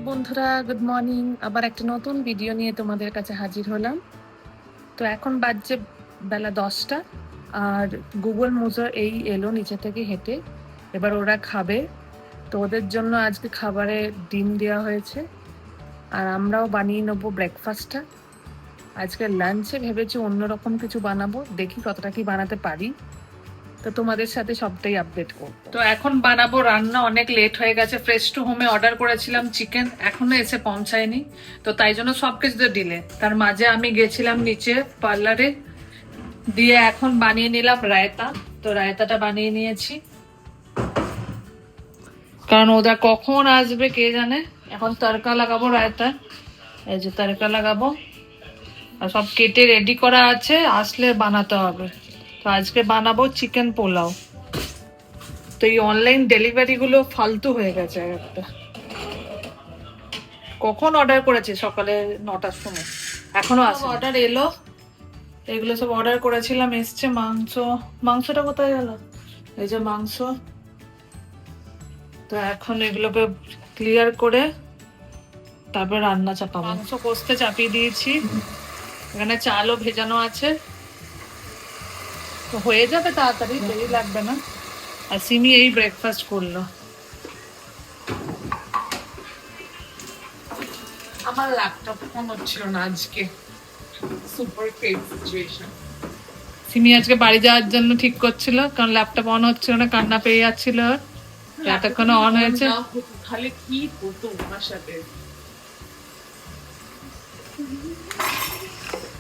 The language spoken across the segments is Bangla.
বন্ধুরা, গুড মর্নিং। আবার একটা নতুন ভিডিও নিয়ে তোমাদের কাছে হাজির হলাম। তো এখন বাজছে বেলা 10টা, আর গুগল মোজো এই এলো নিচে থেকে হেঁটে। এবার ওরা খাবে, তো ওদের জন্য আজকে খাবারে ডিম দেওয়া হয়েছে, আর আমরাও বানিয়ে নেবো ব্রেকফাস্টটা। আজকে লাঞ্চে ভেবেছি অন্যরকম কিছু বানাবো, দেখি কতটা কি বানাতে পারি। তো তোমাদের সাথে সবটাই আপডেট করবো। তো এখন বানাবো রান্না, অনেক লেট হয়ে গেছে। ফ্রেশ টু হোমে অর্ডার করেছিলাম চিকেন, এখনো এসে পৌঁছায়নি, তো তাই জন্য সবকিছুতে ডিলে। তার মাঝে আমি গেছিলাম নিচে পার্লারে, দিয়ে এখন বানিয়ে নিলাম রায়তা। তো রায়তাটা বানিয়ে নিয়েছি, কারণ ওরা কখন আসবে কে জানে। এখন তড়কা লাগাবো রায়তা, এই যে তড়কা লাগাবো, আর সব কেটে রেডি করা আছে, আসলে বানাতে হবে। তো আজকে বানাবো চিকেন পোলাও। তো এই অনলাইন ডেলিভারি গুলো ফালতু হয়ে গেছে একটা। কখন অর্ডার করেছি? সকালে 9টার সময়, এখনো আসে। অর্ডার এলো, এগুলো সব অর্ডার করেছিলাম, এসছে। মাংসটা কোথায় গেল? এই যে মাংস। তো এখন এগুলোকে ক্লিয়ার করে তারপর রান্না চাপাবো। মাংস কষতে চাপিয়ে দিয়েছি, এখানে চালও ভেজানো আছে, তো হয়ে যাবে তাড়াতাড়ি, দেরি লাগবে না। আর সিমি এই ব্রেকফাস্ট করলো। আমার ল্যাপটপ অন হচ্ছিল না আজকে, সুপার ফেক সিচুয়েশন। সিমি আজকে বাড়ি যাওয়ার জন্য ঠিক করছিল, কারণ ল্যাপটপ অন হচ্ছিল না, কান্না পেয়ে যাচ্ছিল। এতক্ষণ অন হয়েছে। তাহলে কি হতো আমার সাথে?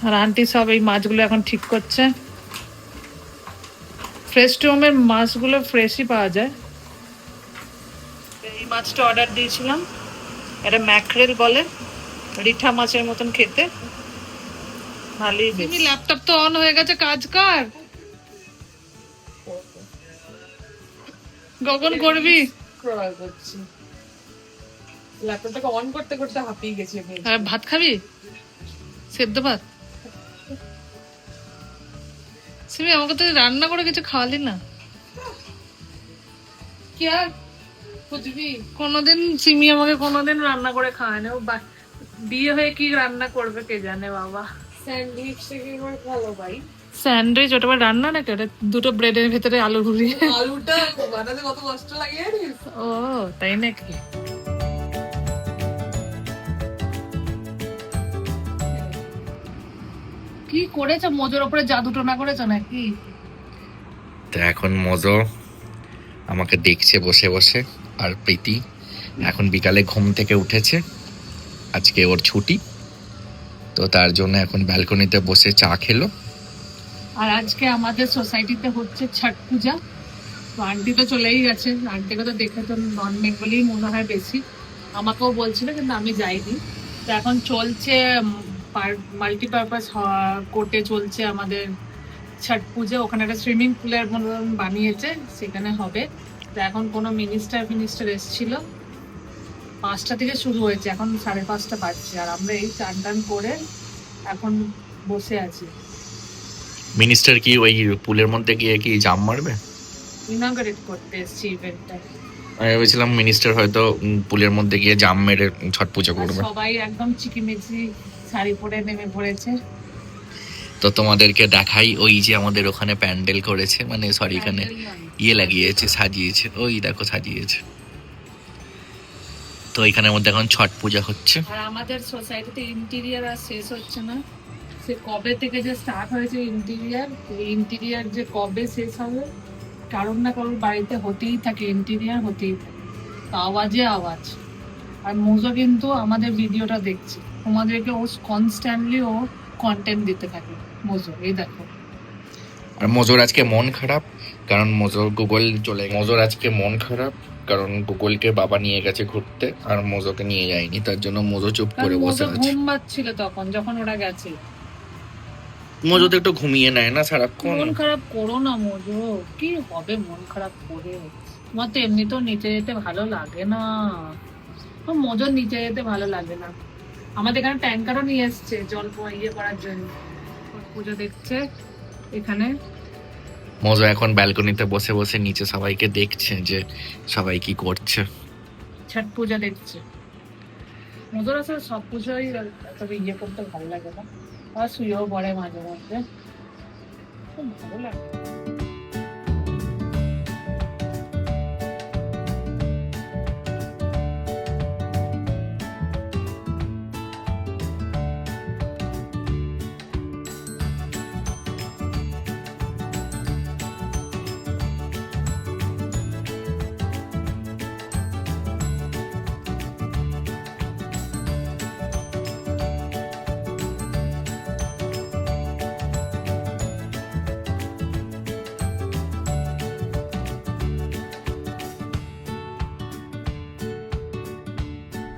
আর আন্টি সব এই মাছগুলো এখন ঠিক করছে। ফ্রেশ টু হোমের মাছগুলো ফ্রেশই পাওয়া যায়। এই মাছটা অর্ডার দিয়েছিলাম, এটা ম্যাকরেল বলে, রিঠা মাছের মতন খেতে, ভালোই। তুমি ল্যাপটপ তো অন হয়ে গেছে, কাজ কর। কখন করবি? স্ক্রল করছি, ল্যাপটপটাকে অন করতে করতে হাঁপিয়ে গেছি আমি। আর ভাত খাবি? সেদ্ধ ভাত? সিমি, আমাকে তো রান্না করে কিছু খাওয়ালি না। কি আর খুঁজবি? কোনোদিন সিমি আমাকে কোনোদিন রান্না করে খাওয়ায় না। ও বিয়ে হয়ে কি রান্না করবে কে জানে বাবা। স্যান্ডউইচ থেকে আমার ভালো ভাই। স্যান্ডউইচ ওটা আবার রান্না নাকি? ওটা দুটো ব্রেডের ভেতরে আলু ঘুরিয়ে। আলুটা বানাতে কত কষ্ট লাগে জানিস? ও তাই নাকি? কি করেছো? মোজোর উপরে জাদু টোনা করেছো নাকি? তো এখন মজো আমাকে দেখছে বসে বসে, আর প্রীতি এখন বিকালে ঘুম থেকে উঠেছে, আজকে ওর ছুটি, তো তার জন্য এখন ব্যালকনিতে বসে চা খেলো। আর আজকে আমাদের সোসাইটিতে হচ্ছে ছট পূজা। তো আন্টি তো চলেই গেছে, আন্টিকে তো দেখে তো নন বেঙ্গলি মনে হয় বেশি। আমাকেও বলছিল, কিন্তু আমি যাইনি। তো এখন চলছে মাল্টিপারপাস কোর্টে চলছে আমাদের ছট পূজা। ওখানে একটা সুইমিং পুলের মতন বানিয়েছে, সেখানে হবে। তো এখন কোনো মিনিস্টার এসেছিল। 5টা থেকে শুরু হয়েছে, এখন 5:30 বাজছে, আর আমরা এই চান টান করে এখন বসে আছি। মিনিস্টার কি ওই পুলের মধ্যে গিয়ে কি জাম মারবে? ইনঅগারেট করতে এসেছি ইভেন্টটা। আমি ভেবেছিলাম মিনিস্টার হয়তো পুলের মধ্যে গিয়ে জাম মেরে ছট পুজো করবে। সবাই একদম চিকিমিচি শাড়ি পরে নেমে পড়েছে। তো তোমাদেরকে দেখাই, ওই যে আমাদের ওখানে প্যান্ডেল করেছে, মানে সরি এখানে ইয়ে লাগিয়েছে, সাজিয়েছে, ওই দেখো সাজিয়েছে। তো এখানের মধ্যে এখন ছট পূজা হচ্ছে। আর আমাদের সোসাইটিতে ইন্টেরিয়ার আর শেষ হচ্ছে না। সে কবে থেকে যে স্টার্ট হয়েছে ইন্টেরিয়ার যে কবে শেষ হবে, কারোর না কারোর বাড়িতে হতেই থাকে ইন্টেরিয়ার, হতেই থাকে। তো আওয়াজে আওয়াজ। আর মোজো কিন্তু আমাদের ভিডিওটা দেখছে, তোমাদেরকে ও কনস্ট্যান্টলি ও কন্টেন্ট দিতে থাকে। মোজো এই দেখো। আর মোজোর আজকে মন খারাপ, কারণ মোজোর আজকে মন খারাপ কারণ গুগলকে বাবা নিয়ে গেছে ঘুরতে, আর মোজোকে নিয়ে যায়নি, তার জন্য মোজো চুপ করে বসে আছে। ঘুম পাচ্ছিল তখন যখন ওরা গেছে। মোজো তো একটু ঘুমিয়ে নেয় না সারাক্ষণ। মন খারাপ করো না মোজো, কি হবে মন খারাপ করে? তোমার তো এমনিতেও নিচে যেতে ভালো লাগে না। মোজোর নিচে যেতে ভালো লাগে না। আমাদের এখানে ট্যাঙ্কারও নিয়ে এসছে জল ইয়ে করার জন্য। পুজো দেখছে এখানে। মোজো এখন ব্যালকনিতে বসে বসে নিচে সবাইকে দেখছে যে সবাই কি করছে। ছট পূজা দেখছে। মজুর আছে সব পুজোই তবে ইয়ে করতে ভালো লাগে না, আর শুয়েও পড়ে মাঝে মধ্যে, খুব ভালো লাগে।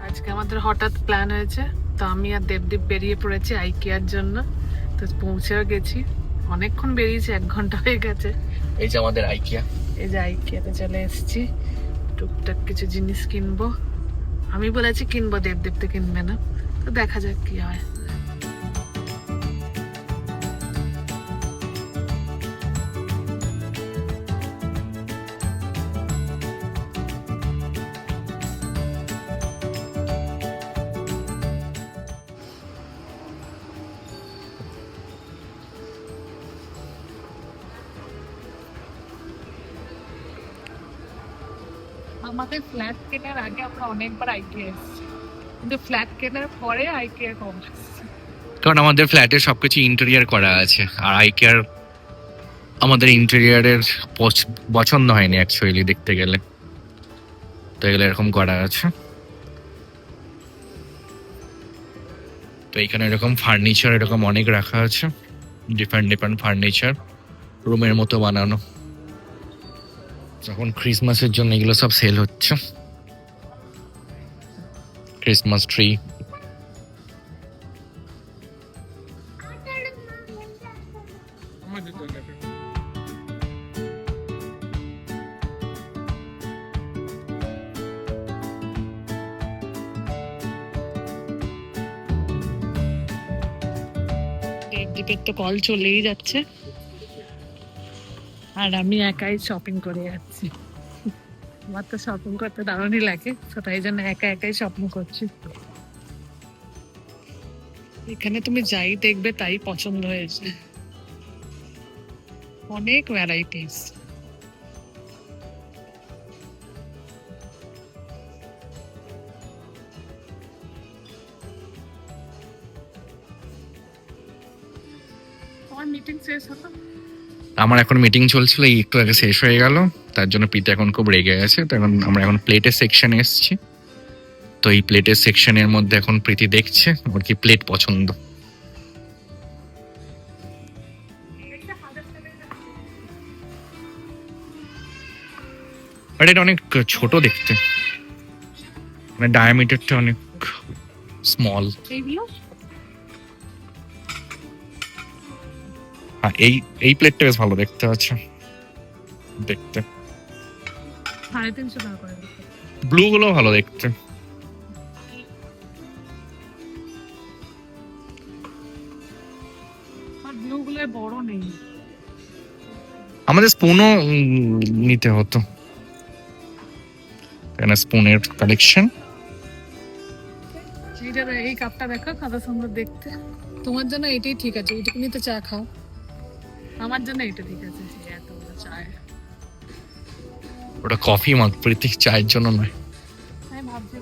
আজকে আমাদের হঠাৎ প্ল্যান হয়েছে, তো আমি আর দেবদীপ বেরিয়ে পড়েছি আইকিয়ার জন্য। তো পৌঁছেও গেছি, অনেকক্ষণ বেরিয়েছি, 1 ঘন্টা হয়ে গেছে। এই যে আমাদের আইকিয়া। এই যে আইকিয়াতে চলে এসেছি, টুকটাক কিছু জিনিস কিনবো। আমি বলেছি কিনবো, দেবদীপ তো কিনবে না, তো দেখা যাক কি হয়। আমাদের ফ্ল্যাট কেনার আগে আমরা অনেকবার আইকিয়া এসেছি, কিন্তু ফ্ল্যাট কেনার পরে আইকিয়া কম আসছে। কারণ আমাদের ফ্ল্যাটে সবকিছু ইন্টেরিয়ার করা আছে, আর আইকিয়ার আমাদের ইন্টেরিয়ারের পছন্দ হয়নি অ্যাকচুয়ালি দেখতে গেলে, তো এগুলো এরকম করা আছে। তো এখানে এরকম ফার্নিচার এরকম অনেক রাখা আছে, ডিফারেন্ট ডিফারেন্ট ফার্নিচার, রুমের মতো বানানো। যখন ক্রিসমাসের জন্য এগুলো সব সেল হচ্ছে, ক্রিসমাস ট্রি। দীপের তো কল চলেই যাচ্ছে, আর আমি একাই শপিং করে যাচ্ছি। আমার তো শপিং করতে দারুণই লাগে, তো তাই জন্য একা একাই শপিং করছি। এখানে তুমি যাই দেখবে তাই পছন্দ হয়েছে, অনেক ভ্যারাইটিস। তোমার মিটিং শেষ হলো? আমার এখন মিটিং চলছিল, এই একটু আগে শেষ হয়ে গেল, তার জন্য পিতা এখন খুব রেগে গেছে। তো এখন আমরা এখন প্লেটের সেকশনে এসেছি। তো এই প্লেটের সেকশনের মধ্যে এখন প্রীতি দেখছে ওর কি প্লেট পছন্দ। আর এটা অনেক ছোট দেখতে, মানে ডায়ামিটারটা অনেক স্মল। এইগুলো হ্যাঁ, এই প্লেটটা বেশ ভালো দেখতে আছে দেখতে। 350 টাকা করে। ব্লু গুলো ভালো দেখতে। আর ব্লু গুলো বড় নেই। আমাদের স্পুনও নিতে হতো, এখানে স্পুনের কালেকশন। এই কাপটা দেখো কত সুন্দর দেখতে, তোমার জন্য এটাই ঠিক আছে, এইটুকু নিতে চা খাও। আমার জন্য এটা ঠিক আছে, এত বড় চায়। ওটা কফি মাগ, প্রীতি চায়ের জন্য নয়। আমি ভাবছি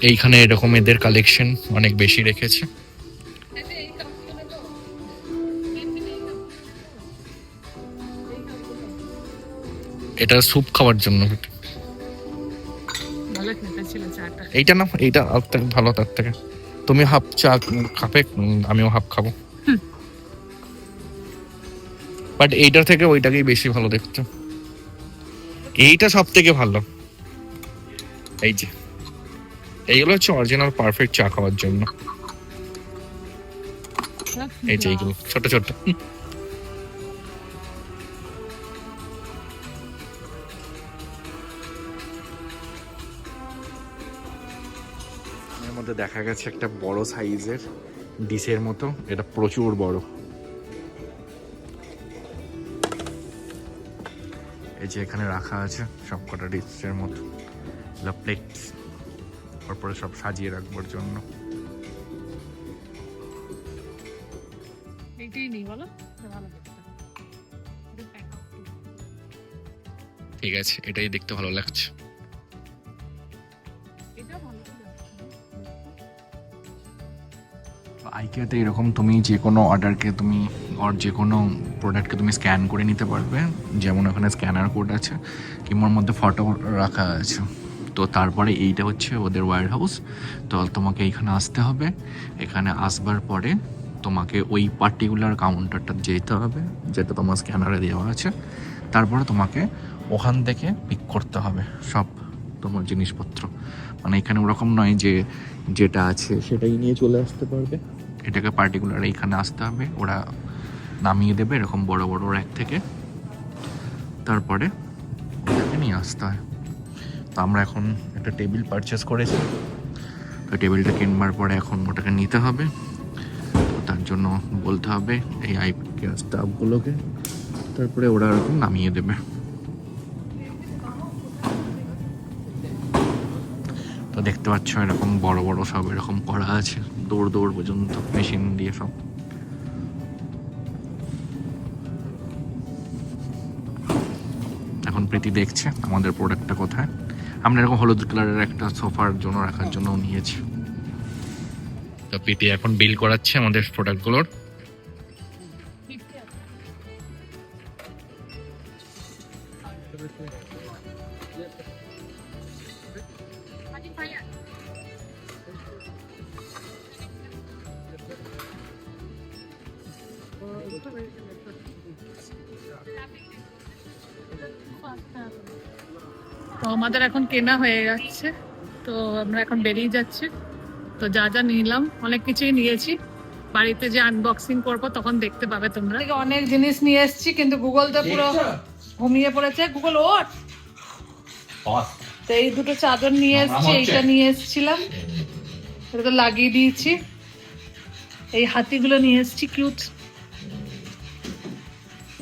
এইখানে এরকম এদের কালেকশন অনেক বেশি রেখেছে। এটা স্যুপ খাওয়ার জন্য। ভালো খেতে ছিল চাটা। এইটা না, এইটা ভালো তার থেকে। তুমি হাফ চা খাবে, আমিও হাফ খাবো, বাট এইটার থেকে ওইটাকেই বেশি ভালো দেখতে। এইটা সব থেকে ভালো। এই যে এইগুলো হচ্ছে অরিজিনাল পারফেক্ট চা খাওয়ার জন্য। এই যে এইগুলো ছোট ছোট। মধ্যে দেখা গেছে একটা বড় সাইজের ডিশের মতো, এটা প্রচুর বড়। এই যে এখানে রাখা আছে সবকটা ডিশের মতো প্লেটস, তারপরে সব সাজিয়ে রাখবার জন্য। এইটাই নেই বলো, ভালো ঠিক আছে, এটাই দেখতে ভালো লাগছে। আইকিয়াতে এরকম তুমি যে কোনো অর্ডারকে তুমি যে কোনো প্রোডাক্টকে তুমি স্ক্যান করে নিতে পারবে, যেমন ওখানে স্ক্যানার কোড আছে কিংবা ওর মধ্যে ফটো রাখা আছে। তো তারপরে এইটা হচ্ছে ওদের ওয়্যার হাউস। তো তোমাকে এইখানে আসতে হবে, এখানে আসবার পরে তোমাকে ওই পার্টিকুলার কাউন্টারটা যেতে হবে যেটা তোমার স্ক্যানারে দেওয়া আছে। তারপরে তোমাকে ওখান থেকে পিক করতে হবে সব তোমার জিনিসপত্র। মানে এখানে ওরকম নয় যে যেটা আছে সেটাই নিয়ে চলে আসতে পারবে, এটাকে পার্টিকুলার এইখানে আসতে হবে, ওরা নামিয়ে দেবে এরকম বড় বড় র্যাক থেকে, তারপরে ওটাকে নিয়ে আসতে হয়। তো আমরা এখন একটা টেবিল পারচেস করেছি, তো টেবিলটা কিনবার পরে এখন ওটাকে নিতে হবে। তো তার জন্য বলতে হবে এই আইকিয়া স্টাফগুলোকে, তারপরে ওরা এরকম নামিয়ে দেবে। তো দেখতে পাচ্ছ এরকম বড় বড় সব এরকম করা আছে, দৌড় দৌড় পর্যন্ত মেশিন দিয়ে সব। এখন প্রীতি দেখছে আমাদের প্রোডাক্টটা কোথায়। আমরা এরকম হলুদ কালারের একটা সোফার জন্য রাখার জন্য নিয়েছি। তো প্রীতি এখন বিল করাচ্ছে আমাদের প্রোডাক্টগুলোর। তো আমাদের এখন কেনা হয়ে যাচ্ছে, তো আমরা এখন বেরিয়ে যাচ্ছি। তো যা যা নিলাম অনেক কিছুই নিয়েছি, বাড়িতে যে আনবক্সিং করবো তখন দেখতে পাবে তোমরা। অনেক জিনিস নিয়ে এসেছি কিন্তু গুগল তো পুরো ঘুমিয়ে পড়েছে। গুগল ওঠ। তো এই দুটো চাদর নিয়ে এসেছি, এইটা নিয়ে এসেছিলাম, এটা তো লাগিয়ে দিয়েছি। এই হাতিগুলো নিয়ে এসেছি কিউট,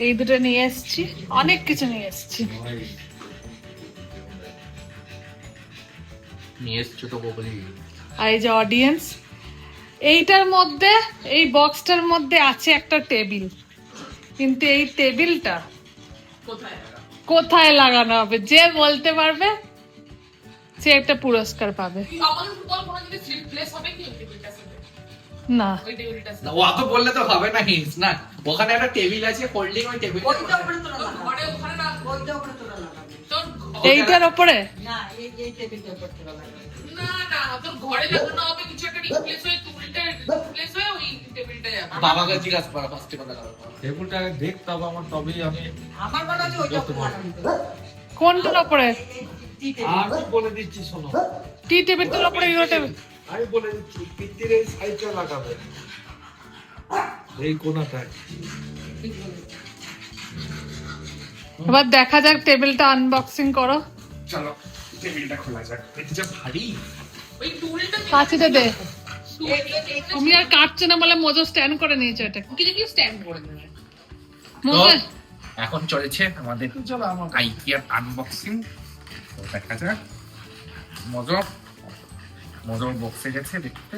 এই দুটো নিয়ে এসেছি, অনেক কিছু নিয়ে এসেছি। আর এই যে অডিয়েন্স, এইটার মধ্যে এই বক্সটার মধ্যে আছে একটা টেবিল, কিন্তু এই টেবিলটা কোথায় লাগানো হবে যে বলতে পারবে সে একটা পুরস্কার পাবে। না ও তো বললে তো হবে না, হিন্টস না। ওখানে একটা টেবিল আছে, ফোল্ডিং, ওই টেবিল এইটার উপরে না, এই টেবিলটার উপর তোলা লাগবে। না না, তোর ঘরে লাগানো হবে কিছু একটা রিপ্লেস হয়ে, টুলটা রিপ্লেস হয়ে ওই টেবিলটা যাবে। বাবাকে জিজ্ঞাসা করা ফার্স্টে কথা বলবো। টেবিলটা দেখতে হবে আমার, তবেই আমি আমার মনে হচ্ছে ওইটা লাগানো। কোনটার উপরে? আমি বলে দিচ্ছি, শোনো। টি টেবিলটার উপরে ইউরো টেবিল। আমি বলে দিচ্ছি, পিত্তির এই সাইডটা লাগাবে, এই কোণাটায়। এবার দেখা যাক, টেবিলটা আনবক্সিং করো। চলো টেবিলটা খোলা যাক। এটা যে ভারী, ওই টুলটা কাছিতে দে। তুমি আর কাটছো না বলে মজো স্ট্যান্ড করে নিয়েছো এটা। কি দেখি স্ট্যান্ড করে দেবে। মজো এখন চলেছে আমাদের চলো আমার আইকিয়ার আনবক্সিং। দেখা যাক। মজর বক্সে গেছে দেখতে।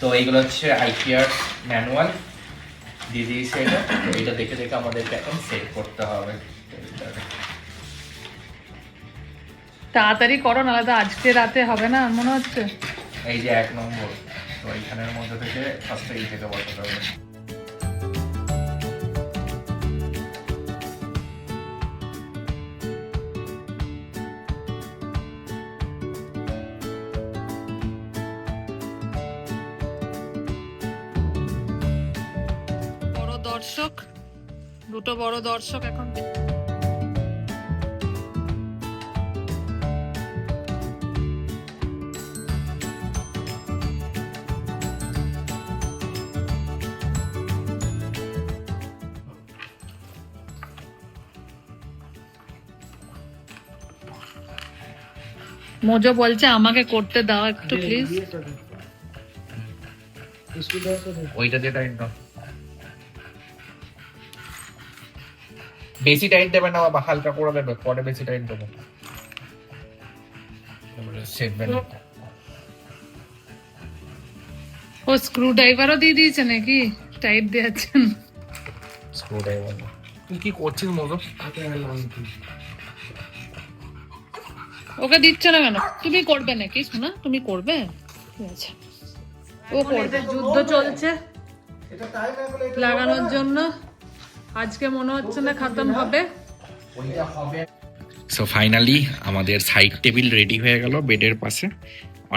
তো এইগুলো হচ্ছে আইকিয়ার ম্যানুয়াল দিয়ে দিয়েছে এটা। তো এটা দেখে দেখে আমাদেরকে এখন সেট করতে হবে। তাড়াতাড়ি করো, নাহলে তো আজকে রাতে হবে না মনে হচ্ছে। এই যে 1 নম্বর, তো এইখানের মধ্যে থেকে ফার্স্টে এই থেকে বসাতে হবে। দর্শক, দুটো বড় দর্শক এখন মোজো বলছে আমাকে করতে দাও একটু প্লিজ। ওইটা দিয়ে টাইট দাও। বেশি টাইট দেবে না বাবা, হালকা করে দেবে, পরে বেশি টাইট দেবো। ও স্ক্রু ড্রাইভারও দিয়ে দিয়েছে নাকি টাইট দিয়েছেন? স্ক্রু ড্রাইভার তুই কি করছিস মজো? ওকে দিচ্ছ না কেন? তুমি করবে নাকি শোনা? তুমি করবে? ঠিক আছে, ও করবে। যুদ্ধ চলছে লাগানোর জন্য, আজকে মনে হচ্ছে না খতম হবে। সো ফাইনালি আমাদের সাইড টেবিল রেডি হয়ে গেল বেডের পাশে।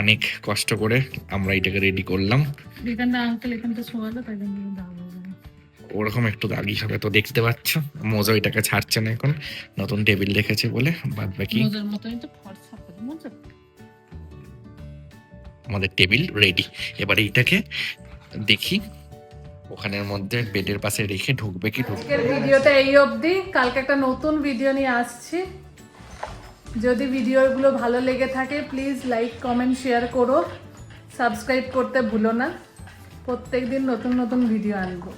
অনেক কষ্ট করে আমরা এটাকে রেডি করলাম। এখানটা আঙ্কেল এখানটা শোয়ালো, তাই জন্য দাম ওরকম একটু দাগি হবে তো দেখতে পাচ্ছ। মোজো এটাকে ছাড়ছে না এখন, নতুন টেবিল রেখেছে বলে। বাদ বাকি মোজার মতোই তো ফর্সা করে মোজা। আমাদের টেবিল রেডি। এবারে এটাকে দেখি ওখানের মধ্যে বেডের পাশে রেখে ঢুকবে কি ঢুকবে। আজকের ভিডিওটা এই অবধি, কালকে একটা নতুন ভিডিও নিয়ে আসছি। যদি ভিডিওগুলো ভালো লেগে থাকে প্লিজ লাইক কমেন্ট শেয়ার করো, সাবস্ক্রাইব করতে ভুলো না। প্রত্যেকদিন নতুন নতুন ভিডিও আনবো।